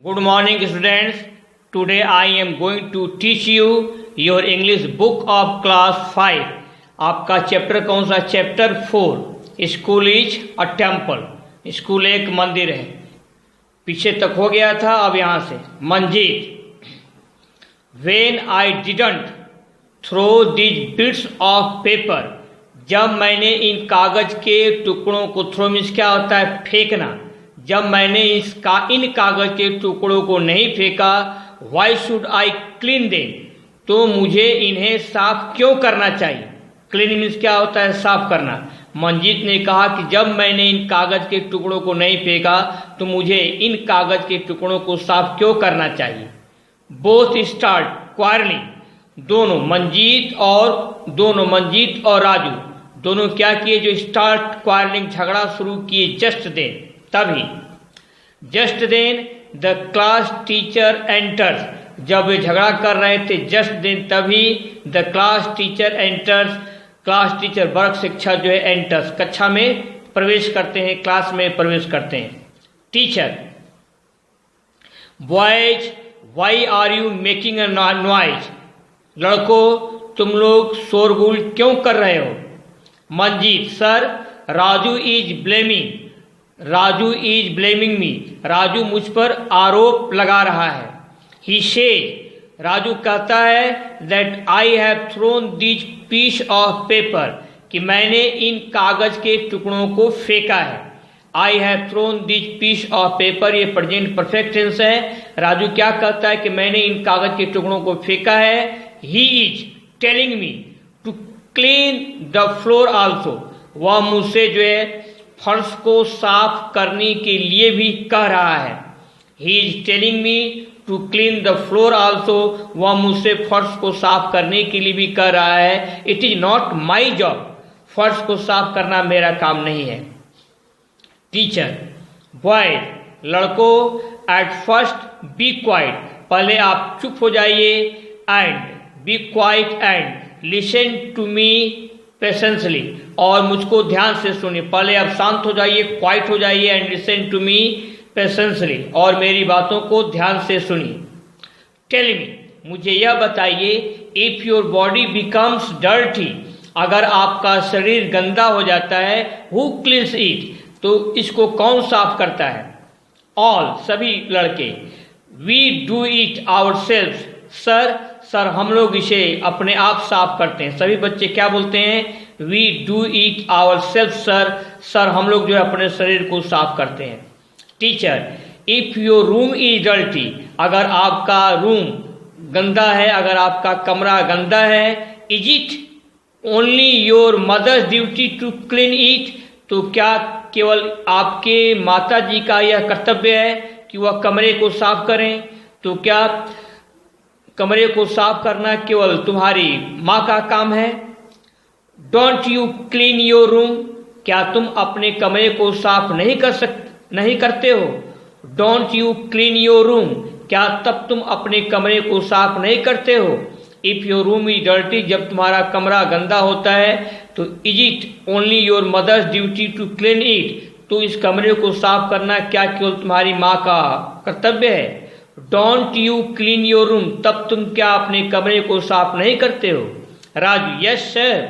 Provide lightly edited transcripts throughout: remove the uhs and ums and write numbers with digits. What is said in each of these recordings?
Good morning students. Today I am going to teach you your English book of class 5. आपका chapter कौन सा? Chapter 4. School is a temple. School एक मंदिर है. पीछे तक हो गया था, अब यहाँ से Manjeet. When I didn't throw these bits of paper, जब मैंने इन कागज के टुकड़ों को, थ्रो मीन्स क्या होता है? फेंकना. जब मैंने इन कागज के टुकड़ों को नहीं फेंका, why should I clean them, तो मुझे इन्हें साफ क्यों करना चाहिए? क्लीन मीन्स क्या होता है? साफ करना. मंजीत ने कहा कि जब मैंने इन कागज के टुकड़ों को नहीं फेंका तो मुझे इन कागज के टुकड़ों को साफ क्यों करना चाहिए? बोथ स्टार्ट क्वारलिंग, दोनों मंजीत और राजू दोनों क्या किए? जो स्टार्ट क्वारलिंग, झगड़ा शुरू किए. जस्ट देन, तभी. Just then the class teacher enters, जब वे झगड़ा कर रहे थे, जस्ट देन तभी the class teacher enters, class teacher वर्ग शिक्षक जो है एंटर्स, कक्षा में प्रवेश करते हैं, क्लास में प्रवेश करते हैं. Teacher, boys why are you making a noise, लड़कों तुम लोग शोरगुल क्यों कर रहे हो? Manjeet, sir Raju is blaming me, Raju मुझ पर आरोप लगा रहा है. ही सेज, राजू कहता है, that I have thrown this piece of paper, कि मैंने इन कागज के टुकड़ों को फेंका है. I have thrown this piece of paper, ये प्रेजेंट परफेक्ट टेंस है. राजू क्या कहता है कि मैंने इन कागज के टुकड़ों को फेंका है. He is telling me to clean the floor also, वह मुझसे जो है फर्श को साफ करने के लिए भी कह रहा है. He is telling me to clean the floor also, वह मुझसे फर्श को साफ करने के लिए भी कह रहा है. It is not my job, फर्श को साफ करना मेरा काम नहीं है. टीचर, बॉय, लड़कों, एट फर्स्ट बी क्वाइट, पहले आप चुप हो जाइए. And be quiet and listen to me patiently, और मुझको ध्यान से सुनिए. पहले आप शांत हो जाइए, क्वाइट हो जाइए. And listen to me patiently, और मेरी बातों को ध्यान से सुनिए. टेल मी, मुझे यह बताइए, if your body becomes dirty, अगर आपका शरीर गंदा हो जाता है, हु क्लीन्स इट, तो इसको कौन साफ करता है? ऑल, सभी लड़के. We do it our self, sir हम लोग इसे अपने आप साफ करते हैं. सभी बच्चे क्या बोलते हैं? We do it our self, sir हम लोग जो है अपने शरीर को साफ करते हैं. Teacher, if your room is dirty, अगर आपका रूम गंदा है, अगर आपका कमरा गंदा है, is it only your mother's duty to clean it, तो क्या केवल आपके माता जी का यह कर्तव्य है कि वह कमरे को साफ करें? तो क्या कमरे को साफ करना केवल तुम्हारी माँ का काम है? Don't you clean your room, क्या तुम अपने कमरे को साफ नहीं करते हो? Don't you clean your room, क्या तब तुम अपने कमरे को साफ नहीं करते हो? If your room is dirty, जब तुम्हारा कमरा गंदा होता है, तो is it only your mother's duty to clean it, तो इस कमरे को साफ करना क्या केवल तुम्हारी माँ का कर्तव्य है? Don't you clean your room, तब तुम क्या अपने कमरे को साफ नहीं करते हो? Raju, yes sir,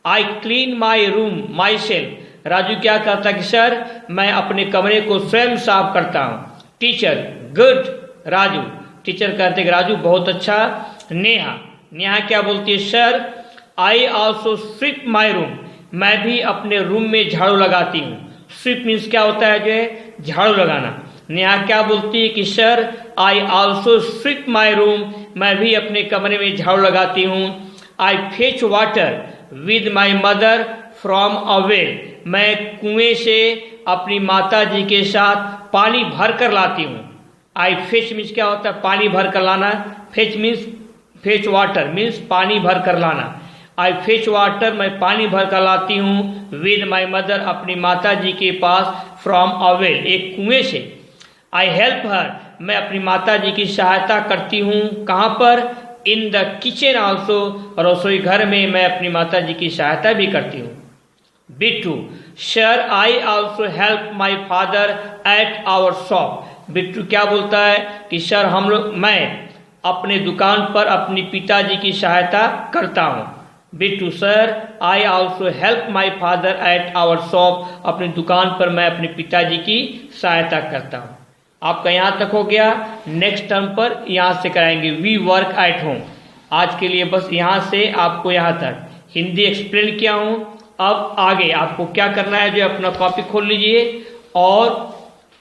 I clean my room my self, Raju क्या कहता कि सर मैं अपने कमरे को स्वयं साफ करता हूँ. टीचर, गुड राजू, टीचर कहते कि राजू बहुत अच्छा. नेहा क्या बोलती है? Sir I also sweep my room, मैं भी अपने रूम में झाड़ू लगाती हूँ. स्वीप मीन्स क्या होता है? जो है झाड़ू लगाना. नेहा क्या बोलती है कि sir I also sweep my room, मैं भी अपने कमरे में झाड़ू लगाती हूँ. I fetch water with my mother from a well, मैं कुएं से अपनी माता जी के साथ पानी भर कर लाती हूँ. आई फेच मीन्स क्या होता है? पानी भर कर लाना. फेच वाटर मीन्स पानी भर कर लाना. आई फेच वाटर, मैं पानी भर कर लाती हूँ. विद माई मदर, अपनी माता जी के पास. फ्रॉम अ वेल, एक कुएं से. आई हेल्प हर, मैं अपनी माता जी की सहायता करती हूँ. कहाँ पर? इन द किचन ऑल्सो, रसोई घर में मैं अपनी माता जी की सहायता भी करती हूँ. Bittu, sir I also help my father at our shop, Bittu क्या बोलता है कि सर मैं अपने दुकान पर अपने पिताजी की सहायता करता हूँ। Bittu sir I also help my father at our shop, अपनी दुकान पर मैं अपने पिताजी की सहायता करता हूँ। आपका यहाँ तक हो गया। नेक्स्ट टर्म पर यहाँ से कराएंगे वी वर्क एट होम। आज के लिए बस यहाँ से आपको यहाँ तक हिंदी एक्सप्लेन किया हूँ। अब आगे आपको क्या करना है, जो अपना कॉपी खोल लीजिए और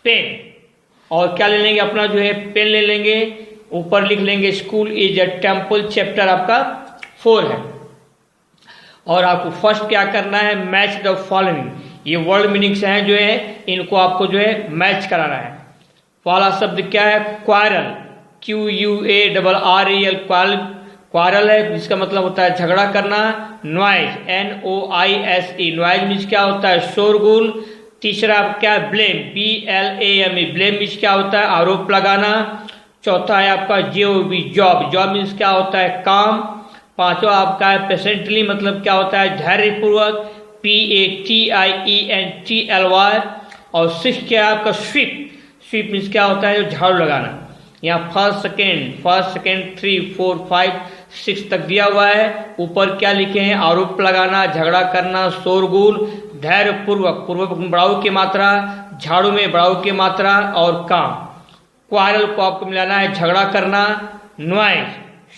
पेन, और क्या ले लेंगे, अपना जो है पेन ले लेंगे, ऊपर लिख लेंगे school is a temple, chapter आपका 4 है। और आपको फर्स्ट क्या करना है, मैच द फॉलोइंग, ये वर्ड मीनिंग्स हैं जो है इनको आपको जो है मैच कराना है। पहला शब्द क्या है, क्वारल, QUARREL, क्वारल है जिसका मतलब होता है झगड़ा करना। नॉइज, NOISE, नॉइज मीन्स क्या होता है, शोरगुल। तीसरा क्या है, ब्लेम, BLAME, ब्लेम मीन्स क्या होता है, आरोप लगाना। चौथा है आपका JOB, जॉब, जॉब मीन्स क्या होता है, काम। पांचवा आपका है पेशेंटली, मतलब क्या होता है, धैर्यपूर्वक, PATIENTLY। और सिक्स क्या है आपका, स्वीप, स्वीप मीन्स क्या होता है, जो झाड़ू लगाना। यहाँ फर्स्ट सेकेंड 3 4 5 6 तक दिया हुआ है। ऊपर क्या लिखे हैं, आरोप लगाना, झगड़ा करना, शोरगुल, धैर्यपूर्वक, पूर्वक बड़ाऊ की मात्रा, झाड़ू में बड़ाऊ की मात्रा, और काम। क्वारल को आपको मिलाना है झगड़ा करना, नॉइज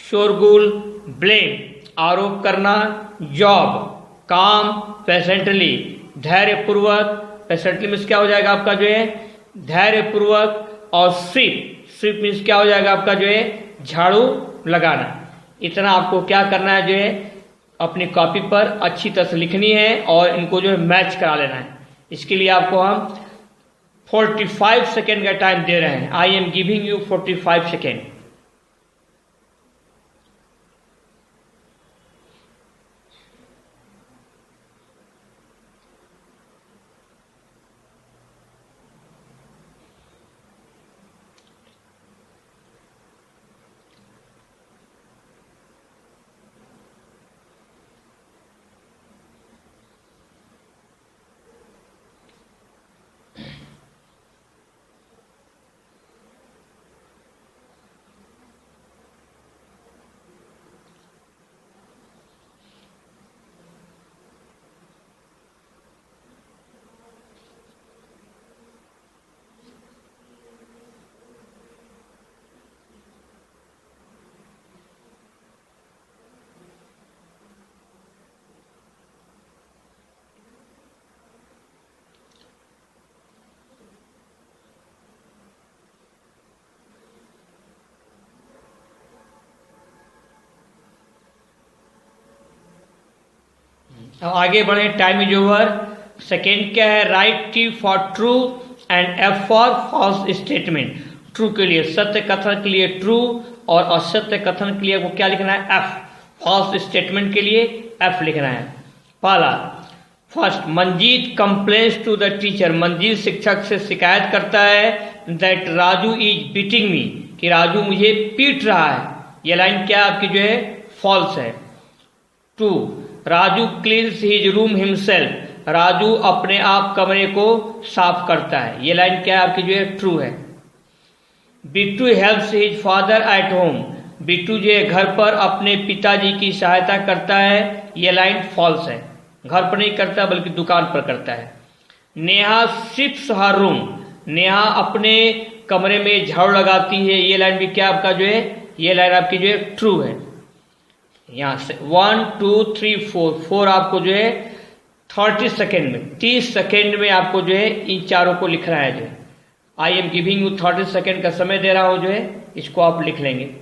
शोरगुल, ब्लेम आरोप करना, जॉब काम, पेशेंटली धैर्यपूर्वक, पेशेंटली मीन्स क्या हो जाएगा आपका जो है धैर्यपूर्वक, और स्वीप, स्वीप मीन्स क्या हो जाएगा आपका जो है झाड़ू लगाना। इतना आपको क्या करना है, जो है अपनी कॉपी पर अच्छी तरह से लिखनी है और इनको जो है मैच करा लेना है। इसके लिए आपको हम 45 सेकेंड का टाइम दे रहे हैं। I am giving you 45 second. अब आगे बढ़े, टाइम इज ओवर। सेकेंड क्या है, right T for true and F for false statement. True के लिए, सत्य कथन के लिए ट्रू, और असत्य कथन के लिए वो क्या लिखना है, F। फॉल्स स्टेटमेंट के लिए F लिखना है। पहला, first, Manjeet complains to the teacher, Manjeet शिक्षक से शिकायत करता है that Raju is beating me, कि राजू मुझे पीट रहा है। ये लाइन क्या आपकी जो है फॉल्स है। Two, Raju cleans his room himself, Raju अपने आप कमरे को साफ करता है। ये लाइन क्या है आपकी जो है ट्रू है। Bittu helps his father at home, Bittu जो है घर पर अपने पिताजी की सहायता करता है। ये लाइन फॉल्स है, घर पर नहीं करता बल्कि दुकान पर करता है। नेहा स्वीप्स हर रूम, नेहा अपने कमरे में झाड़ू लगाती है। ये लाइन भी क्या आपका जो है, ये लाइन आपकी जो है ट्रू है। यहाँ से 1 2 3 4 आपको जो है 30 सेकेंड में, 30 सेकेंड में आपको जो है इन चारों को लिखना है। जो है आई एम गिविंग यू 30 सेकेंड का समय दे रहा हूं, जो है इसको आप लिख लेंगे।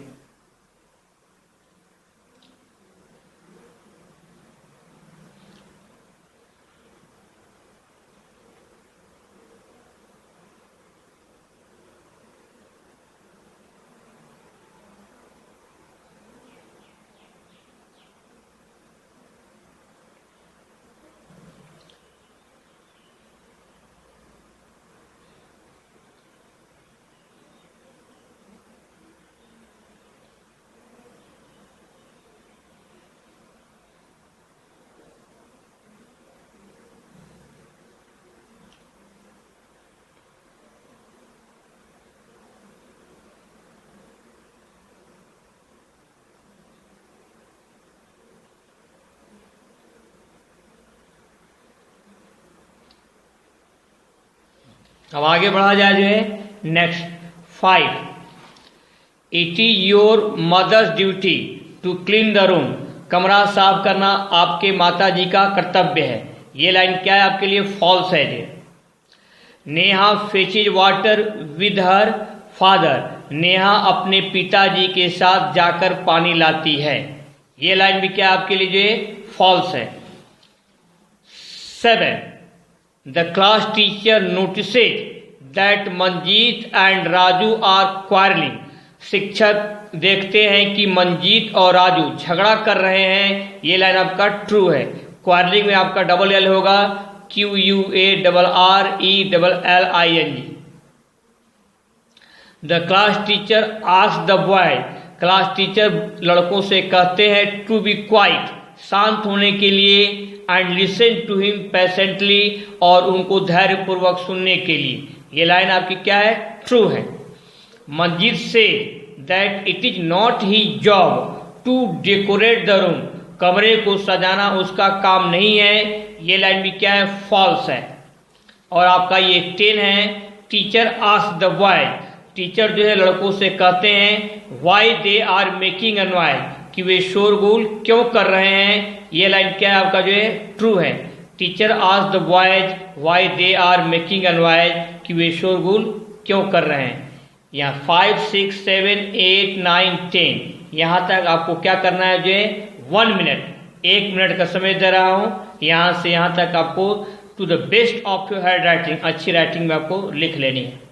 अब आगे बढ़ा जाए जो है next 5, it is your mother's duty to clean the room, कमरा साफ करना आपके माता जी का कर्तव्य है। ये लाइन क्या है आपके लिए? फॉल्स है ये। Neha fetches water with her father, Neha अपने पिताजी के साथ जाकर पानी लाती है। ये लाइन भी क्या आपके लिए जो है? फॉल्स है। 7, the class teacher noticed that Manjeet and Raju are quarrelling, शिक्षक देखते हैं कि मंजीत और राजू झगड़ा कर रहे हैं। ये लाइन आपका ट्रू है। क्वारलिंग में आपका डबल एल होगा, QUARRELLING। The class teacher asked the boy, class teacher लड़कों से कहते हैं टू बी क्वाइट, शांत होने के लिए, and listen to him patiently, और उनको धैर्यपूर्वक सुनने के लिए। ये लाइन आपकी क्या है? ट्रू है। मंजीत से that it is not his job to decorate the room, कमरे को सजाना उसका काम नहीं है। ये लाइन भी क्या है? फॉल्स है। और आपका ये 10 है, teacher asked the boy, teacher जो है लड़कों से कहते हैं why they are making a noise, कि वे शोरगुल क्यों कर रहे हैं। ये लाइन क्या है आपका जो है? ट्रू है। Teacher asked the boys why they are making a noise, कि वे शोरगुल क्यों कर रहे हैं। यहाँ 5, 6, 7, 8, 9, 10 यहाँ तक आपको क्या करना है जो है? 1 मिनट, 1 मिनट का समय दे रहा हूँ। यहाँ से यहाँ तक आपको to the best of your handwriting, अच्छी राइटिंग में आपको लिख लेनी है।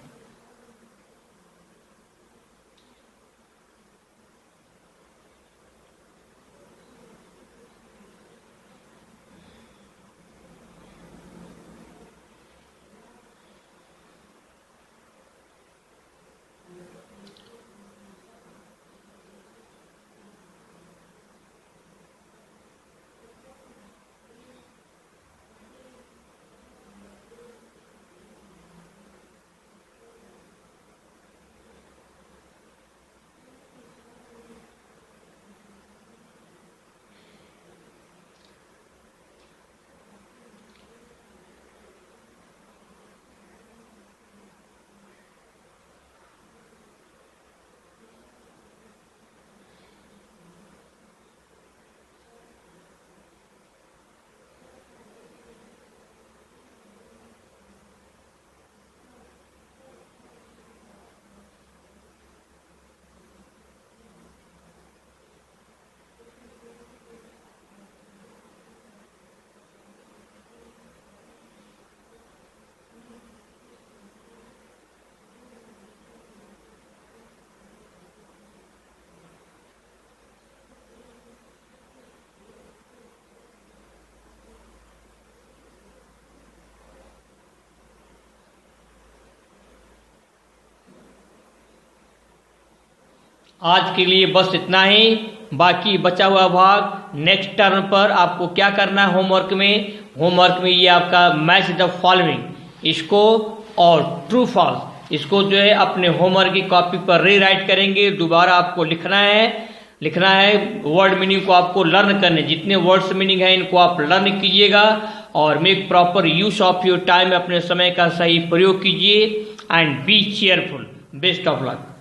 आज के लिए बस इतना ही। बाकी बचा हुआ भाग नेक्स्ट टर्न पर आपको क्या करना है होमवर्क में ये आपका मैच द फॉलोइंग, इसको और ट्रू फॉल्स, इसको जो है अपने होमवर्क की कॉपी पर रीराइट करेंगे। दोबारा आपको लिखना है वर्ड मीनिंग को आपको लर्न करने, जितने वर्ड्स मीनिंग है इनको आप लर्न कीजिएगा और make proper use of your time, अपने समय का सही प्रयोग कीजिए and B cheerful. Best of luck.